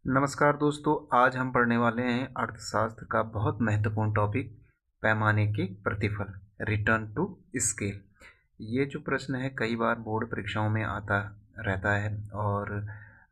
नमस्कार दोस्तों, आज हम पढ़ने वाले हैं अर्थशास्त्र का बहुत महत्वपूर्ण टॉपिक पैमाने के प्रतिफल, रिटर्न टू स्केल। ये जो प्रश्न है कई बार बोर्ड परीक्षाओं में आता रहता है। और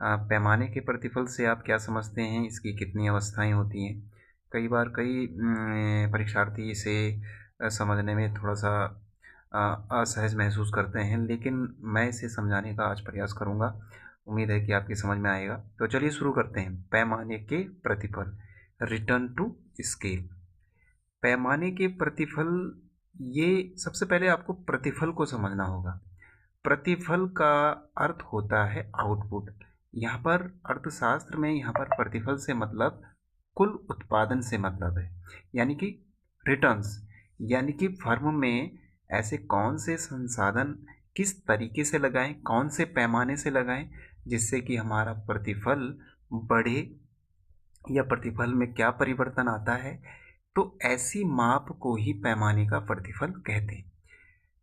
पैमाने के प्रतिफल से आप क्या समझते हैं, इसकी कितनी अवस्थाएं होती हैं। कई बार कई परीक्षार्थी इसे समझने में थोड़ा सा असहज महसूस करते हैं, लेकिन मैं इसे समझाने का आज प्रयास करूँगा। उम्मीद है कि आपकी समझ में आएगा। तो चलिए शुरू करते हैं। पैमाने के प्रतिफल, रिटर्न टू स्केल। पैमाने के प्रतिफल, ये सबसे पहले आपको प्रतिफल को समझना होगा। प्रतिफल का अर्थ होता है आउटपुट। यहाँ पर अर्थशास्त्र में यहाँ पर प्रतिफल से मतलब कुल उत्पादन से मतलब है, यानी कि रिटर्न्स। यानी कि फर्म में ऐसे कौन से संसाधन किस तरीके से लगाएं, कौन से पैमाने से लगाएं, जिससे कि हमारा प्रतिफल बढ़े या प्रतिफल में क्या परिवर्तन आता है। तो ऐसी माप को ही पैमाने का प्रतिफल कहते हैं।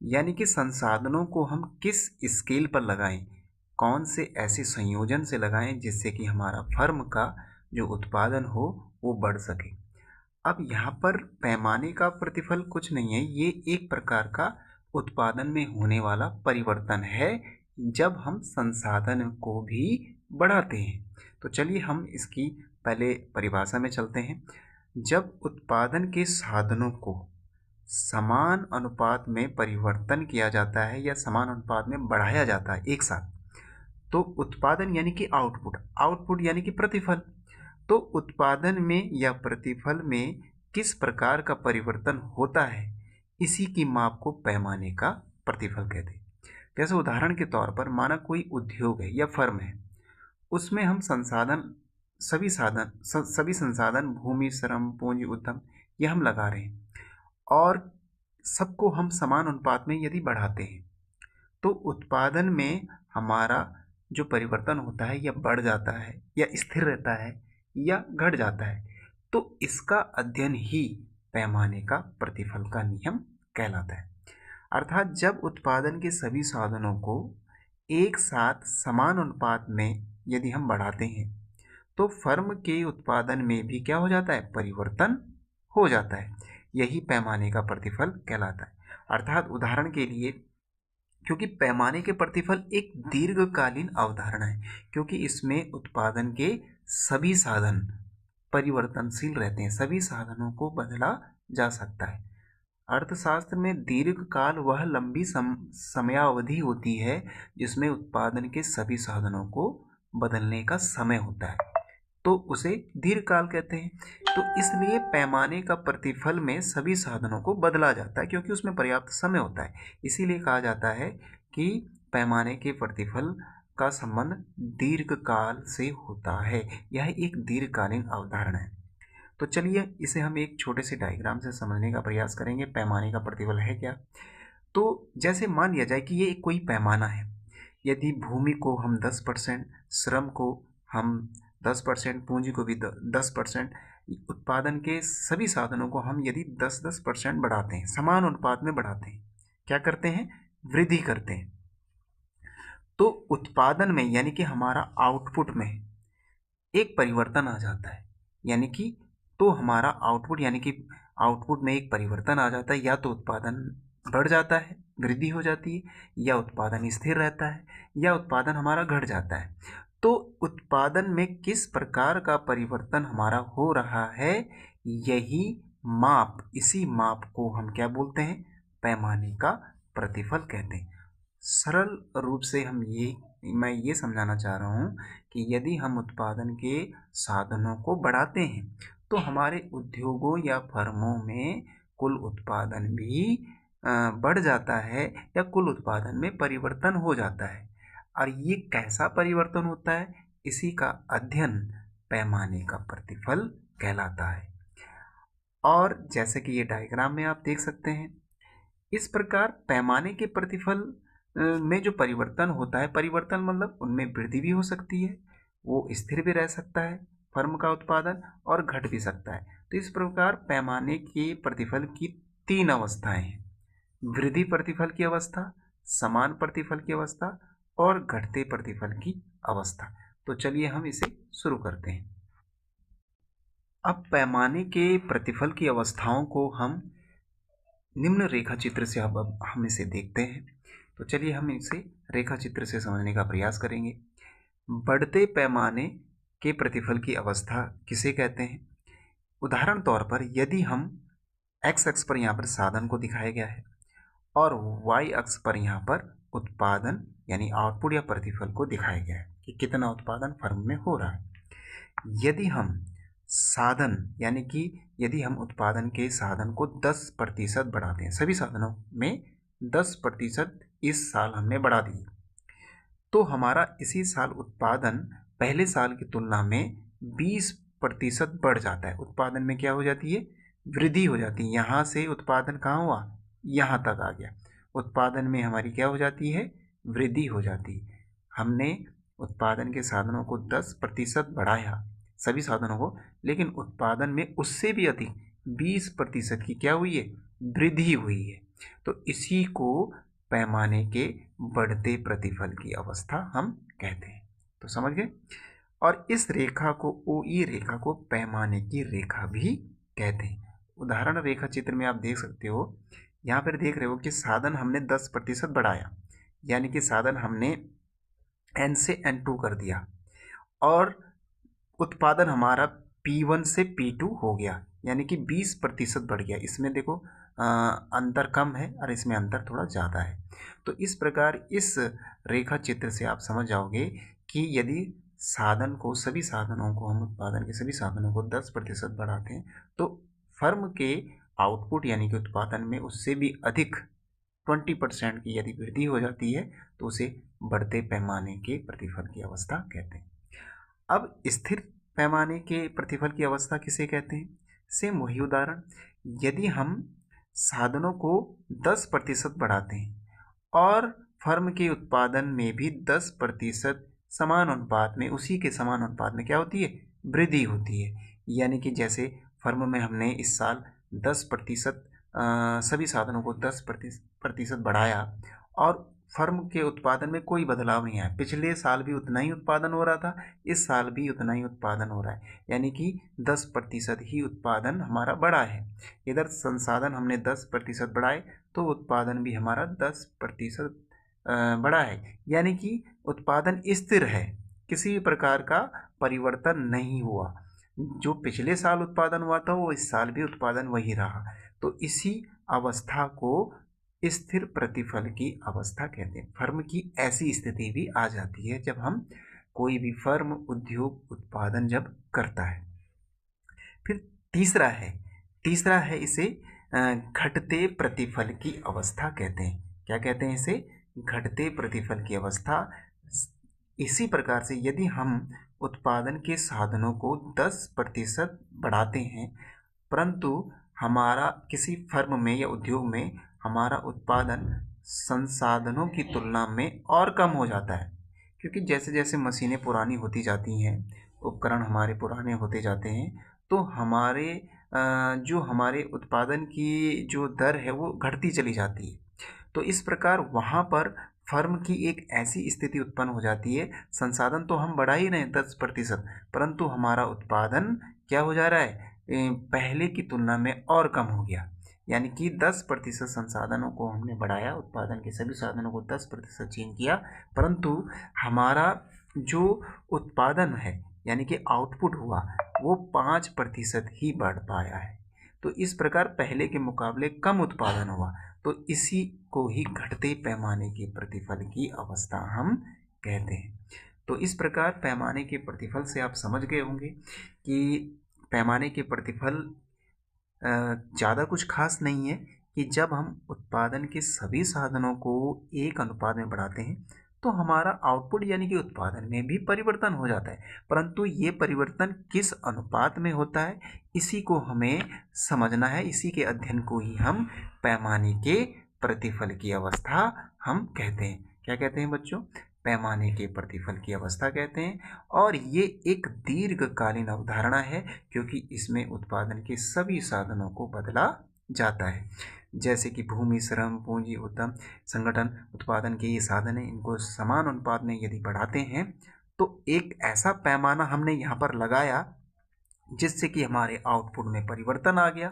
यानी कि संसाधनों को हम किस स्केल पर लगाएं, कौन से ऐसे संयोजन से लगाएं जिससे कि हमारा फर्म का जो उत्पादन हो वो बढ़ सके। अब यहाँ पर पैमाने का प्रतिफल कुछ नहीं है, ये एक प्रकार का उत्पादन में होने वाला परिवर्तन है जब हम संसाधन को भी बढ़ाते हैं। तो चलिए हम इसकी पहले परिभाषा में चलते हैं। जब उत्पादन के साधनों को समान अनुपात में परिवर्तन किया जाता है या समान अनुपात में बढ़ाया जाता है एक साथ, तो उत्पादन यानी कि आउटपुट, आउटपुट यानी कि प्रतिफल। तो उत्पादन में या प्रतिफल में किस प्रकार का परिवर्तन होता है, इसी की माप को पैमाने का प्रतिफल कहते हैं। जैसे उदाहरण के तौर पर माना कोई उद्योग है या फर्म है, उसमें हम सभी संसाधन भूमि, श्रम, पूंजी, उद्यम ये हम लगा रहे हैं और सबको हम समान अनुपात में यदि बढ़ाते हैं तो उत्पादन में हमारा जो परिवर्तन होता है यह बढ़ जाता है या स्थिर रहता है या घट जाता है। तो इसका अध्ययन ही पैमाने का प्रतिफल का नियम कहलाता है। अर्थात जब उत्पादन के सभी साधनों को एक साथ समान अनुपात में यदि हम बढ़ाते हैं तो फर्म के उत्पादन में भी क्या हो जाता है, परिवर्तन हो जाता है। यही पैमाने का प्रतिफल कहलाता है। अर्थात उदाहरण के लिए, क्योंकि पैमाने के प्रतिफल एक दीर्घकालीन अवधारणा है, क्योंकि इसमें उत्पादन के सभी साधन परिवर्तनशील रहते हैं, सभी साधनों को बदला जा सकता है। अर्थशास्त्र में दीर्घकाल वह लंबी समयावधि होती है जिसमें उत्पादन के सभी साधनों को बदलने का समय होता है, तो उसे दीर्घकाल कहते हैं। तो इसलिए पैमाने का प्रतिफल में सभी साधनों को बदला जाता है क्योंकि उसमें पर्याप्त समय होता है। इसीलिए कहा जाता है कि पैमाने के प्रतिफल का संबंध दीर्घकाल से होता है। यह एक दीर्घकालीन अवधारणा है। तो चलिए इसे हम एक छोटे से डायग्राम से समझने का प्रयास करेंगे। पैमाने का प्रतिफल है क्या। तो जैसे मान लिया जाए कि ये कोई पैमाना है। यदि भूमि को हम 10%, श्रम को हम 10%, पूंजी को भी 10%, उत्पादन के सभी साधनों को हम यदि 10-10% बढ़ाते हैं, समान अनुपात में बढ़ाते हैं, क्या करते हैं, वृद्धि करते हैं, तो उत्पादन में यानी कि हमारा आउटपुट में एक परिवर्तन आ जाता है। यानी कि तो हमारा आउटपुट यानी कि आउटपुट में एक परिवर्तन आ जाता है। या तो उत्पादन बढ़ जाता है, वृद्धि हो जाती है, या उत्पादन स्थिर रहता है, या उत्पादन हमारा घट जाता है। तो उत्पादन में किस प्रकार का परिवर्तन हमारा हो रहा है, यही माप, इसी माप को हम क्या बोलते हैं, पैमाने का प्रतिफल कहते हैं। सरल रूप से मैं ये समझाना चाह रहा हूँ कि यदि हम उत्पादन के साधनों को बढ़ाते हैं तो हमारे उद्योगों या फर्मों में कुल उत्पादन भी बढ़ जाता है या कुल उत्पादन में परिवर्तन हो जाता है। और ये कैसा परिवर्तन होता है, इसी का अध्ययन पैमाने का प्रतिफल कहलाता है। और जैसे कि ये डायग्राम में आप देख सकते हैं, इस प्रकार पैमाने के प्रतिफल में जो परिवर्तन होता है, परिवर्तन मतलब उनमें वृद्धि भी हो सकती है, वो स्थिर भी रह सकता है फर्म का उत्पादन, और घट भी सकता है। तो इस प्रकार पैमाने के प्रतिफल की 3 अवस्थाएं हैं, वृद्धि प्रतिफल की अवस्था, समान प्रतिफल की अवस्था और घटते प्रतिफल की अवस्था। तो चलिए हम इसे शुरू करते हैं। अब पैमाने के प्रतिफल की अवस्थाओं को हम निम्न रेखा चित्र से अब हम इसे देखते हैं। तो चलिए हम इसे रेखा चित्र से समझने का प्रयास करेंगे। बढ़ते पैमाने के प्रतिफल की अवस्था किसे कहते हैं? उदाहरण तौर पर यदि हम x अक्ष पर यहाँ पर साधन को दिखाया गया है और y अक्ष पर यहाँ पर उत्पादन यानी आउटपुट या प्रतिफल को दिखाया गया है कि कितना उत्पादन फर्म में हो रहा है। यदि हम साधन यानी कि यदि हम उत्पादन के साधन को 10% बढ़ाते हैं, सभी साधनों में 10% इस साल हमने बढ़ा दिए, तो हमारा इसी साल उत्पादन पहले साल की तुलना में 20% बढ़ जाता है। उत्पादन में क्या हो जाती है? वृद्धि हो जाती है। यहाँ से उत्पादन कहाँ हुआ? यहाँ तक आ गया। उत्पादन में हमारी क्या हो जाती है? वृद्धि हो जाती है। हमने उत्पादन के साधनों को 10% बढ़ाया, सभी साधनों को, लेकिन उत्पादन में उससे भी अधिक 20% की क्या हुई है? वृद्धि हुई है। तो इसी को पैमाने के बढ़ते प्रतिफल की अवस्था हम कहते हैं। तो समझ गए? और इस रेखा को OE रेखा को पैमाने की रेखा भी कहते हैं। उदाहरण रेखा चित्र में आप देख सकते हो, यहाँ पर देख रहे हो कि साधन हमने 10% बढ़ाया, यानी कि साधन हमने N से N2 कर दिया और उत्पादन हमारा P1 से P2 हो गया, यानी कि 20% बढ़ गया। इसमें देखो अंतर कम है और इसमें अंतर थोड़ा ज़्यादा है। तो इस प्रकार इस रेखा चित्र से आप समझ जाओगे कि यदि साधन को, सभी साधनों को, हम उत्पादन के सभी साधनों को 10% बढ़ाते हैं तो फर्म के आउटपुट यानी कि उत्पादन में उससे भी अधिक 20% की यदि वृद्धि हो जाती है तो उसे बढ़ते पैमाने के प्रतिफल की अवस्था कहते हैं। अब स्थिर पैमाने के प्रतिफल की अवस्था किसे कहते हैं? सेम वही उदाहरण, यदि हम साधनों को 10% बढ़ाते हैं और फर्म के उत्पादन में भी 10% समान अनुपात में, उसी के समान अनुपात में क्या होती है? वृद्धि होती है। यानी कि जैसे फर्म में हमने इस साल 10% सभी साधनों को 10% बढ़ाया और फर्म के उत्पादन में कोई बदलाव नहीं आया। पिछले साल भी उतना ही उत्पादन हो रहा था, इस साल भी उतना ही उत्पादन हो रहा है, यानी कि 10% ही उत्पादन हमारा बढ़ा है। इधर संसाधन हमने 10% बढ़ाए तो उत्पादन भी हमारा 10% बढ़ा है, यानी कि उत्पादन स्थिर है, किसी भी प्रकार का परिवर्तन नहीं हुआ। जो पिछले साल उत्पादन हुआ था वो इस साल भी उत्पादन वही रहा। तो इसी अवस्था को स्थिर प्रतिफल की अवस्था कहते हैं। फर्म की ऐसी स्थिति भी आ जाती है जब हम, कोई भी फर्म, उद्योग उत्पादन जब करता है। फिर तीसरा है इसे घटते प्रतिफल की अवस्था कहते हैं। क्या कहते हैं इसे? घटते प्रतिफल की अवस्था। इसी प्रकार से यदि हम उत्पादन के साधनों को 10% बढ़ाते हैं परंतु हमारा किसी फर्म में या उद्योग में हमारा उत्पादन संसाधनों की तुलना में और कम हो जाता है, क्योंकि जैसे जैसे मशीनें पुरानी होती जाती हैं, उपकरण हमारे पुराने होते जाते हैं, तो जो हमारे उत्पादन की जो दर है वो घटती चली जाती है। तो इस प्रकार वहाँ पर फर्म की एक ऐसी स्थिति उत्पन्न हो जाती है, संसाधन तो हम बढ़ा ही रहे हैं 10%, परंतु हमारा उत्पादन क्या हो जा रहा है? पहले की तुलना में और कम हो गया। यानी कि 10% संसाधनों को हमने बढ़ाया, उत्पादन के सभी साधनों को 10% चेंज किया, परंतु हमारा जो उत्पादन है यानी कि आउटपुट हुआ वो 5% ही बढ़ पाया है। तो इस प्रकार पहले के मुकाबले कम उत्पादन हुआ। तो इसी को ही घटते पैमाने के प्रतिफल की अवस्था हम कहते हैं। तो इस प्रकार पैमाने के प्रतिफल से आप समझ गए होंगे कि पैमाने के प्रतिफल ज़्यादा कुछ खास नहीं है कि जब हम उत्पादन के सभी साधनों को एक अनुपात में बढ़ाते हैं तो हमारा आउटपुट यानी कि उत्पादन में भी परिवर्तन हो जाता है, परंतु ये परिवर्तन किस अनुपात में होता है इसी को हमें समझना है। इसी के अध्ययन को ही हम पैमाने के प्रतिफल की अवस्था हम कहते हैं। क्या कहते हैं बच्चों? पैमाने के प्रतिफल की अवस्था कहते हैं। और ये एक दीर्घकालीन अवधारणा है क्योंकि इसमें उत्पादन के सभी साधनों को बदला जाता है, जैसे कि भूमि, श्रम, पूंजी, उद्यम, संगठन, उत्पादन के ये साधन हैं, इनको समान अनुपात में यदि बढ़ाते हैं तो एक ऐसा पैमाना हमने यहाँ पर लगाया जिससे कि हमारे आउटपुट में परिवर्तन आ गया।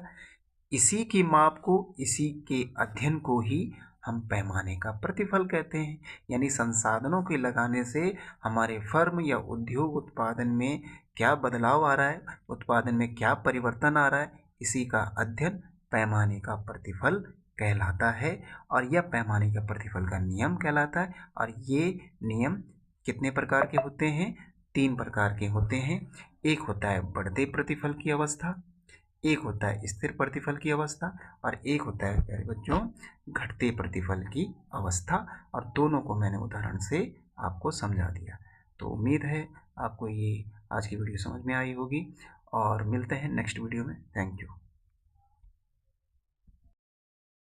इसी की माप को, इसी के अध्ययन को ही हम पैमाने का प्रतिफल कहते हैं। यानी संसाधनों के लगाने से हमारे फर्म या उद्योग उत्पादन में क्या बदलाव आ रहा है, उत्पादन में क्या परिवर्तन आ रहा है, इसी का अध्ययन पैमाने का प्रतिफल कहलाता है। और यह पैमाने का प्रतिफल का नियम कहलाता है। और ये नियम कितने प्रकार के होते हैं? 3 प्रकार के होते हैं। एक होता है बढ़ते प्रतिफल की अवस्था, एक होता है स्थिर प्रतिफल की अवस्था, और एक होता है प्यारे बच्चों घटते प्रतिफल की अवस्था। और दोनों को मैंने उदाहरण से आपको समझा दिया। तो उम्मीद है आपको ये आज की वीडियो समझ में आई होगी, और मिलते हैं नेक्स्ट वीडियो में। Thank you.